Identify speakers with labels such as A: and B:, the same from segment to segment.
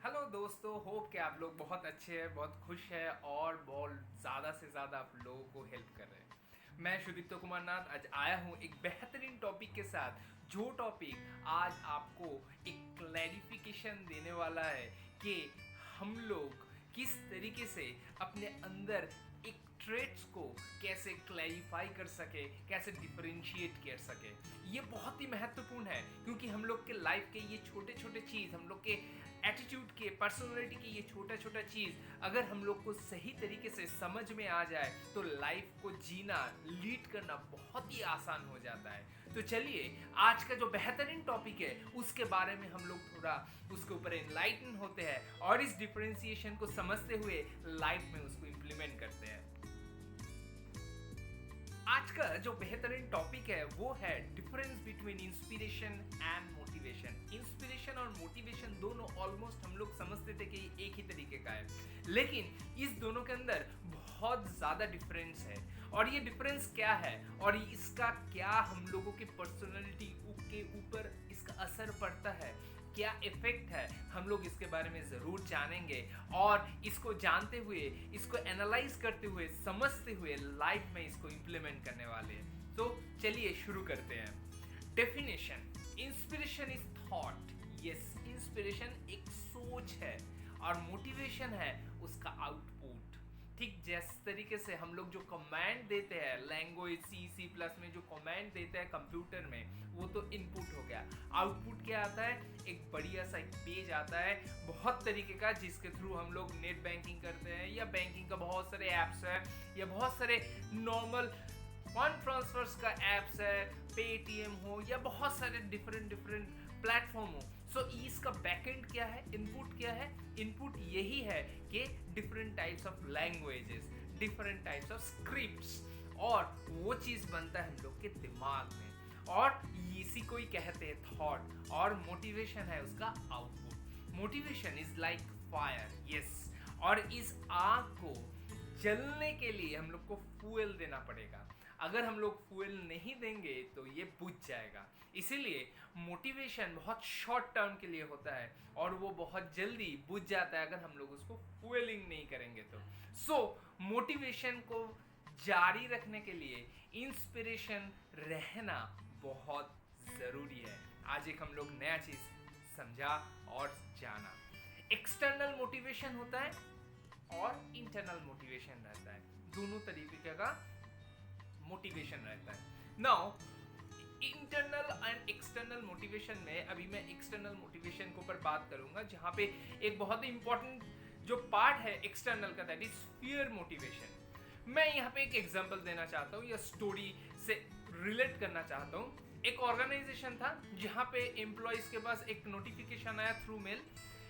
A: Hello दोस्तों, hope कि आप लोग बहुत अच्छे हैं, बहुत खुश हैं और बहुत ज़्यादा से ज़्यादा आप लोगों को हेल्प कर रहे हैं। मैं सुदीप्त कुमार नाथ आज आया हूँ एक बेहतरीन टॉपिक के साथ, जो टॉपिक आज आपको एक क्लैरिफिकेशन देने वाला है कि हम लोग किस तरीके से अपने अंदर एक ट्रेट्स को कैसे क्लैरिफाई कर सके, कैसे डिफरेंशिएट कर सके। ये बहुत ही महत्वपूर्ण है क्योंकि हम लोग के लाइफ के ये छोटे छोटे चीज़, हम लोग के एटीट्यूड के, पर्सनालिटी के ये छोटा छोटा चीज़ अगर हम लोग को सही तरीके से समझ में आ जाए तो लाइफ को जीना, लीड करना बहुत ही आसान हो जाता है। तो चलिए आज का जो बेहतरीन टॉपिक है उसके बारे में हम लोग थोड़ा उसके ऊपर एनलाइटन होते हैं और इस डिफरेंशिएशन को समझते हुए लाइफ में उसको इम्प्लीमेंट करते हैं। आज का जो बेहतरीन टॉपिक है वो है difference between inspiration and motivation. Inspiration और मोटिवेशन दोनों ऑलमोस्ट हम लोग समझते थे कि एक ही तरीके का है, लेकिन इस दोनों के अंदर बहुत ज़्यादा डिफरेंस है। और ये डिफरेंस क्या है और इसका क्या हम लोगों के पर्सनैलिटी के ऊपर इसका असर पड़ता है, क्या इफेक्ट है, हम लोग इसके बारे में ज़रूर जानेंगे। और इसको जानते हुए, इसको एनालाइज करते हुए, समझते हुए लाइफ में इसको इम्प्लीमेंट करने वाले हैं। तो चलिए शुरू करते हैं। Definition: inspiration is thought. Yes, inspiration एक सोच है और मोटिवेशन है उसका आउटपुट। ठीक जिस तरीके से हम लोग जो कमांड देते हैं लैंग्वेज सी प्लस में, जो कमांड देते हैं कंप्यूटर में, वो तो इनपुट हो गया। आउटपुट क्या आता है? एक बढ़िया सा एक पेज आता है बहुत तरीके का, जिसके थ्रू हम लोग नेट बैंकिंग करते हैं या बैंकिंग का बहुत सारे ऐप्स है या बहुत सारे नॉर्मल फंड ट्रांसफर्स का एप्स है, पेटीएम हो या बहुत सारे डिफरेंट डिफरेंट प्लेटफॉर्म हो। सो इसका बैकएंड क्या है, इनपुट क्या है? इनपुट यही है कि different types of languages, different types of scripts, और वो चीज़ बनता है हम लोग के दिमाग में, और इसी को ही कहते हैं थॉट। और मोटिवेशन है उसका output. Motivation is like fire. Yes, और इस आग को जलने के लिए हम लोग को फ्यूल देना पड़ेगा। अगर हम लोग फ्यूल नहीं देंगे तो ये बुझ जाएगा। इसीलिए मोटिवेशन बहुत शॉर्ट टर्म के लिए होता है और वो बहुत जल्दी बुझ जाता है अगर हम लोग उसको फ्यूलिंग नहीं करेंगे तो। मोटिवेशन को जारी रखने के लिए इंस्पिरेशन रहना बहुत ज़रूरी है। आज एक हम लोग नया चीज़ समझा और जाना। एक्सटर्नल मोटिवेशन होता है और इंटरनल मोटिवेशन रहता है। दोनों तरीके का मोटिवेशन रहता है। Now internal and external motivation में अभी मैं एक्सटर्नल मोटिवेशन के ऊपर बात करूंगा, जहां पे एक बहुत ही इंपॉर्टेंट जो पार्ट है एक्सटर्नल का, दैट इज फियर मोटिवेशन। मैं यहाँ पे एक एग्जांपल देना चाहता हूँ या स्टोरी से रिलेट करना चाहता हूँ। एक ऑर्गेनाइजेशन था जहाँ पे एम्प्लॉयज के पास एक नोटिफिकेशन आया थ्रू मेल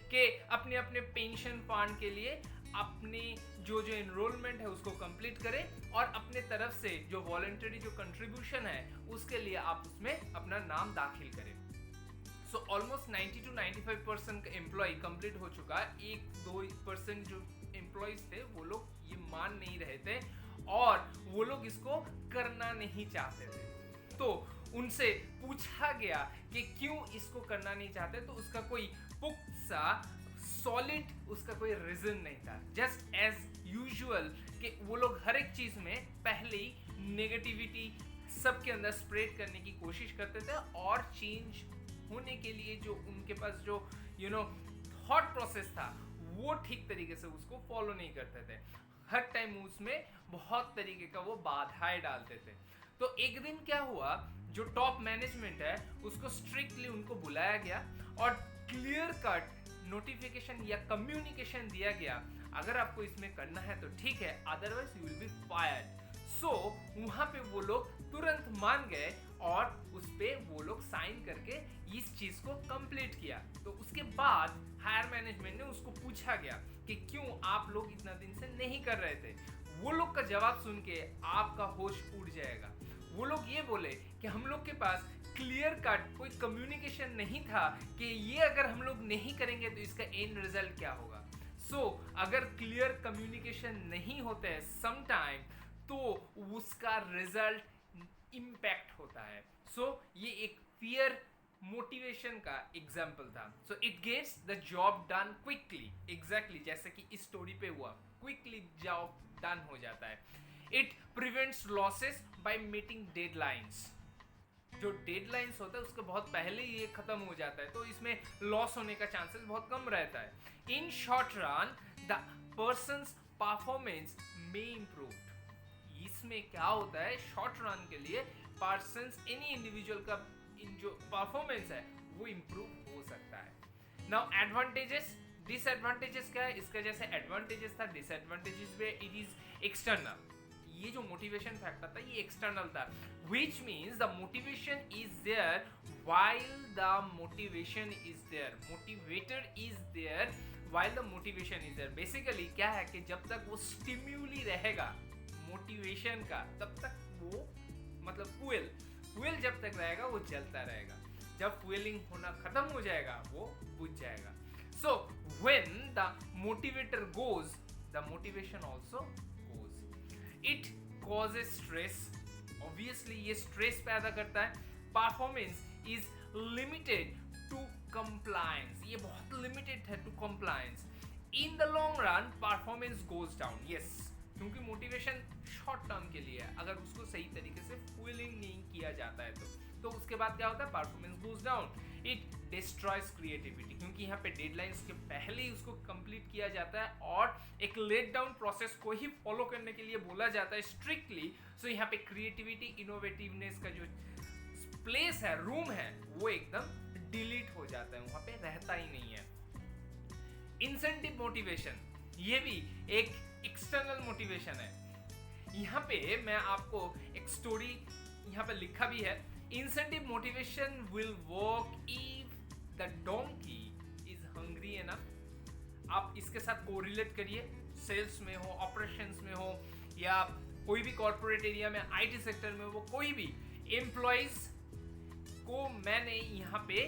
A: कि अपने अपने पेंशन फंड के लिए अपनी जो जो एनरोलमेंट है उसको कंप्लीट करें और अपने तरफ से जो वॉलंटरी जो कंट्रीब्यूशन है उसके लिए आप उसमें अपना नाम दाखिल करें। सो ऑलमोस्ट 90 to 95% का एम्प्लॉय कंप्लीट हो चुका है। 1-2% जो एम्प्लॉयज थे वो लोग ये मान नहीं रहे थे और वो लोग इसको करना नहीं चाहते थे। तो उनसे पूछा गया कि क्यों इसको करना नहीं चाहते, तो उसका कोई पुख्त सा सॉलिड उसका कोई रीजन नहीं था। जस्ट एज यूजुअल कि वो लोग हर एक चीज में पहले ही नेगेटिविटी सबके अंदर स्प्रेड करने की कोशिश करते थे और चेंज होने के लिए जो उनके पास जो थॉट प्रोसेस था वो ठीक तरीके से उसको फॉलो नहीं करते थे। हर टाइम उसमें बहुत तरीके का वो बाधाएं डालते थे। तो एक दिन क्या हुआ, जो टॉप मैनेजमेंट है उसको स्ट्रिक्टली उनको बुलाया गया और क्लियर कट नोटिफिकेशन या कम्युनिकेशन दिया गया, अगर आपको इसमें करना है तो ठीक है, otherwise you will be fired. वहां पे वो लोग तुरंत मान गए और उस पे वो लोग साइन करके इस चीज को कंप्लीट किया। तो उसके बाद हायर मैनेजमेंट ने उसको पूछा गया कि क्यों आप लोग इतना दिन से नहीं कर रहे थे। वो लोग का जवाब सुन के आपका होश उड़ जाएगा। वो लोग ये बोले कि हम लोग के पास क्लियर कट कोई कम्युनिकेशन नहीं था कि ये अगर हम लोग नहीं करेंगे तो इसका एंड रिजल्ट क्या होगा। अगर क्लियर कम्युनिकेशन नहीं होते हैं समटाइम तो उसका रिजल्ट इम्पैक्ट होता है। ये एक फियर मोटिवेशन का एग्जाम्पल था. So it gets the job done quickly. Exactly जैसे कि इस स्टोरी पे हुआ, क्विकली जॉब डन हो जाता है. It prevents losses by meeting deadlines. जो डेडलाइंस होता है उसके बहुत पहले ही ये खत्म हो जाता है, तो इसमें लॉस होने का चांसेस बहुत कम रहता है. In short run the persons performance may improve. इसमें क्या होता है, शॉर्ट रन के लिए पर्सन्स एनी इंडिविजुअल का जो परफॉर्मेंस है वो इम्प्रूव हो सकता है. नाउ एडवांटेजेस, डिसएडवांटेजेस क्या है. इसका जैसे एडवांटेजेस था, डिसएडवांटेजेस में इट इज एक्सटर्नल. ये जो मोटिवेशन फैक्टर था ये एक्सटर्नल था, which means the motivation is there while the motivation is there. Motivator is there while the motivation is there. Basically क्या है कि जब तक वो स्टिम्यूली रहेगा मोटिवेशन का, तब तक वो मतलब फ्यूल जब तक रहेगा वो जलता रहेगा. जब फ्यूलिंग होना खत्म हो जाएगा वो बुझ जाएगा. So when the motivator goes, the motivation also goes. It causes stress. Obviously ये stress पैदा करता है. Performance is limited to compliance. ये बहुत limited है to compliance. In the long run performance goes down. Yes, क्योंकि मोटिवेशन शॉर्ट टर्म के लिए है. अगर उसको सही तरीके से फुलिंग नहीं किया जाता है तो उसके बाद क्या होता है, performance goes down. It destroys creativity, क्योंकि यहाँ पे डेडलाइंस के पहले ही उसको कंप्लीट किया जाता है और एक लेट डाउन प्रोसेस को ही फॉलो करने के लिए बोला जाता है स्ट्रिक्टली. सो यहाँ पे क्रिएटिविटी, इनोवेटिवनेस का जो प्लेस है, रूम है, वो एकदम डिलीट हो जाता है, वहाँ पे रहता ही नहीं है. इंसेंटिव मोटिवेशन, ये भी एक एक्सटर्नल मोटिवेशन है. यहाँ पे मैं आपको एक स्टोरी यहाँ पे लिखा भी है. Incentive motivation will work if the donkey is hungry enough. आप इसके साथ कोरिलेट करिए. सेल्स में हो, ऑपरेशंस में हो, या कोई भी कॉर्पोरेट एरिया में, आईटी सेक्टर में, वो कोई भी एम्प्लॉइज को मैंने यहाँ पे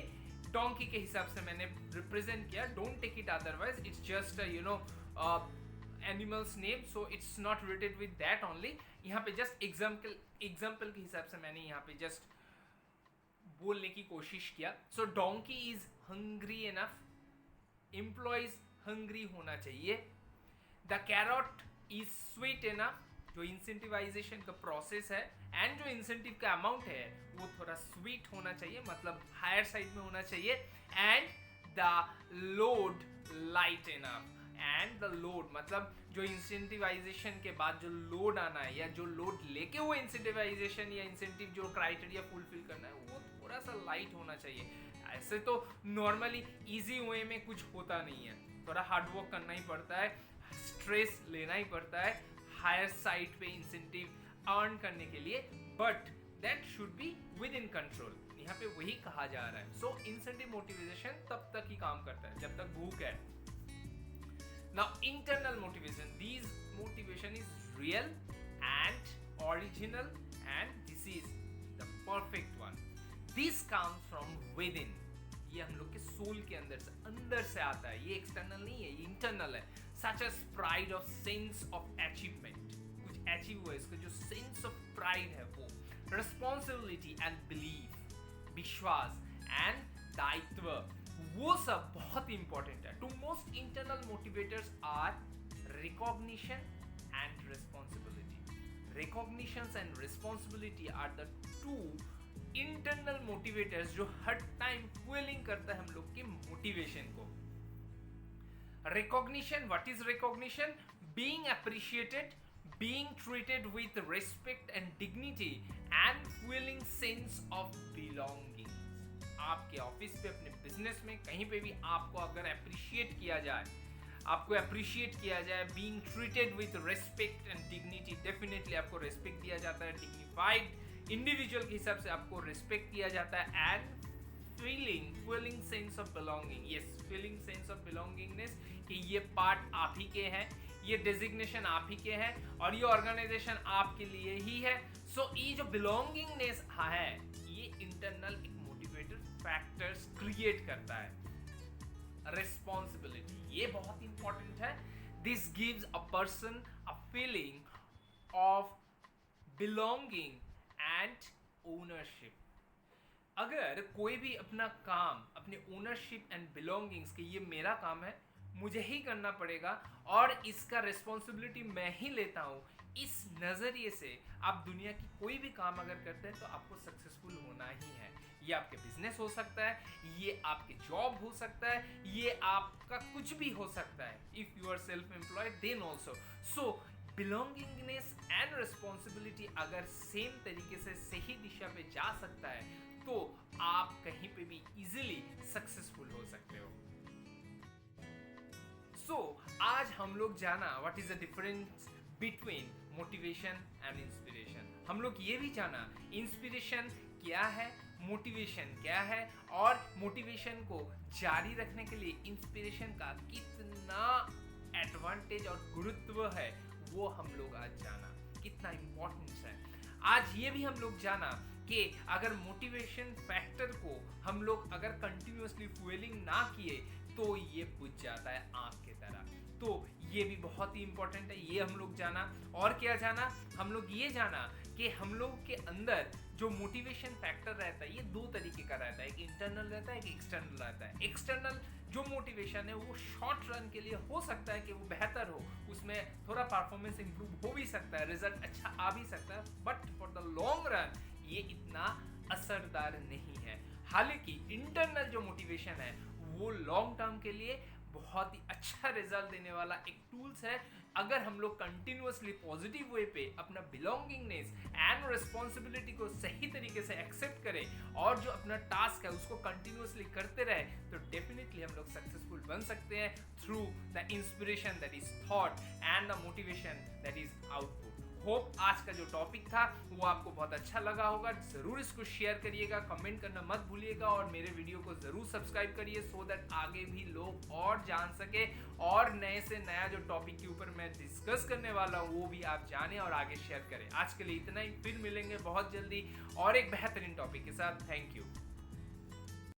A: डोंकी के हिसाब से मैंने रिप्रेजेंट किया. Don't take it otherwise, it's just animal's name, so it's not related with that only. यहाँ पे जस्ट एग्जाम्पल के हिसाब से मैंने यहाँ पे जस्ट बोलने की कोशिश किया. So donkey is hungry enough, employees hungry होना चाहिए. The carrot is sweet enough, जो इंसेंटिवाइजेशन का प्रोसेस है एंड जो इंसेंटिव का अमाउंट है वो थोड़ा स्वीट होना चाहिए, मतलब हायर साइड में होना चाहिए. And the load light enough. And the load मतलब जो इंसेंटिवाइजेशन के बाद जो लोड आना है, या जो लोड लेके वो इंसेंटिवाइजेशन या इंसेंटिव जो क्राइटेरिया फुलफिल करना है, वो थोड़ा सा लाइट होना चाहिए. ऐसे तो नॉर्मली इजी वे में कुछ होता नहीं है, थोड़ा हार्डवर्क करना ही पड़ता है, स्ट्रेस लेना ही पड़ता है हायर साइड पे इंसेंटिव अर्न करने के लिए, but that should be with in control. यहाँ पे वही कहा जा रहा है. सो इंसेंटिव मोटिवेशन तब तक ही काम करता है जब तक भूख है. Now internal motivation, these motivation is real and original, and this is the perfect one. This comes from within. ये हम लोग के सोल के अंदर से आता है. ये एक्सटर्नल नहीं है, ये इंटरनल है. Such as pride of sense of achievement, कुछ अचीव हुआ, इसका जो सेंस ऑफ प्राइड है वो. Responsibility and belief, विश्वास and दायित्व, वो सब बहुत इंपॉर्टेंट है. Two most internal motivators are recognition and responsibility. Recognition and responsibility are the two internal motivators जो हर टाइम फ्यूलिंग करता है हम लोग के मोटिवेशन को. Recognition, what is recognition? Being appreciated, being treated with respect and dignity and feeling sense of belonging. आपके office पे, अपने बिजनेस में, कहीं पे भी आपको अगर अप्रिशिएट किया जाए, being treated with respect and dignity, definitely आपको रेस्पेक्ट दिया जाता है, डिग्निफाइड इंडिविजुअल के हिसाब से आपको रेस्पेक्ट दिया जाता है. And feeling sense of belonging. Yes, feeling sense of belongingness कि ये पार्ट आप ही के हैं, ये डेजिग्नेशन आप ही के हैं और ये ऑर्गेनाइजेशन आपके लिए ही है. सो ये जो बिलोंगिंगनेस है, ये इंटरनल एक मोटिवेटर फैक्टर्स क्रिएट करता है. रिस्पॉन्सिबिलिटी, ये बहुत इंपॉर्टेंट है. This gives a person a feeling of belonging and ownership. अगर कोई भी अपना काम, अपने ओनरशिप एंड बिलोंगिंग्स के ये मेरा काम है, मुझे ही करना पड़ेगा और इसका रिस्पॉन्सिबिलिटी मैं ही लेता हूँ, इस नज़रिए से आप दुनिया की कोई भी काम अगर करते हैं तो आपको सक्सेसफुल होना ही है। ये आपके बिजनेस हो सकता है, ये आपके जॉब हो सकता है, ये आपका कुछ भी हो सकता है। If you are self employed then also. So belongingness and responsibility अगर सेम तरीके से सही दिशा पे जा सकता है तो आप कहीं पे भी इजीली सक्सेसफुल हो सकते हो। सो आज हम लोग जाना what is the difference between motivation and inspiration. हम लोग ये भी जाना इंस्पिरेशन क्या है, मोटिवेशन क्या है, और मोटिवेशन को जारी रखने के लिए इंस्पिरेशन का कितना एडवांटेज और गुरुत्व है वो हम लोग आज जाना, कितना इंपॉर्टेंस है। आज ये भी हम लोग जाना कि अगर मोटिवेशन फैक्टर को हम लोग अगर कंटिन्यूअसली फ्यूलिंग ना किए तो ये बुझ जाता है आग की तरह। तो ये भी बहुत ही इंपॉर्टेंट है, ये हम लोग जाना। और क्या जाना, हम लोग ये जाना कि हम लोग के अंदर जो मोटिवेशन फैक्टर रहता है ये दो तरीके का रहता है, एक इंटरनल रहता है, एक एक्सटर्नल रहता है। एक्सटर्नल जो मोटिवेशन है वो शॉर्ट रन के लिए हो सकता है कि वो बेहतर हो, उसमें थोड़ा परफॉर्मेंस इंप्रूव हो भी सकता है, रिजल्ट अच्छा आ भी सकता है, but for the long run ये इतना असरदार नहीं है। हालांकि इंटरनल जो मोटिवेशन है वो लॉन्ग टर्म के लिए बहुत ही अच्छा रिजल्ट देने वाला एक टूल्स है। अगर हम लोग कंटिन्यूअसली पॉजिटिव वे पे अपना बिलोंगिंगनेस एंड रिस्पॉन्सिबिलिटी को सही तरीके से एक्सेप्ट करें और जो अपना टास्क है उसको कंटिन्यूअसली करते रहे तो डेफिनेटली हम लोग सक्सेसफुल बन सकते हैं through the inspiration that is thought and the motivation that is output. Hope आज का जो टॉपिक था वो आपको बहुत अच्छा लगा होगा। जरूर इसको शेयर करिएगा, कमेंट करना मत भूलिएगा और मेरे वीडियो को जरूर सब्सक्राइब करिए सो दैट आगे भी लोग और जान सके और नए से नया जो टॉपिक के ऊपर मैं डिस्कस करने वाला हूँ वो भी आप जाने और आगे शेयर करें। आज के लिए इतना ही, फिर मिलेंगे बहुत जल्दी और एक बेहतरीन टॉपिक के साथ। Thank you.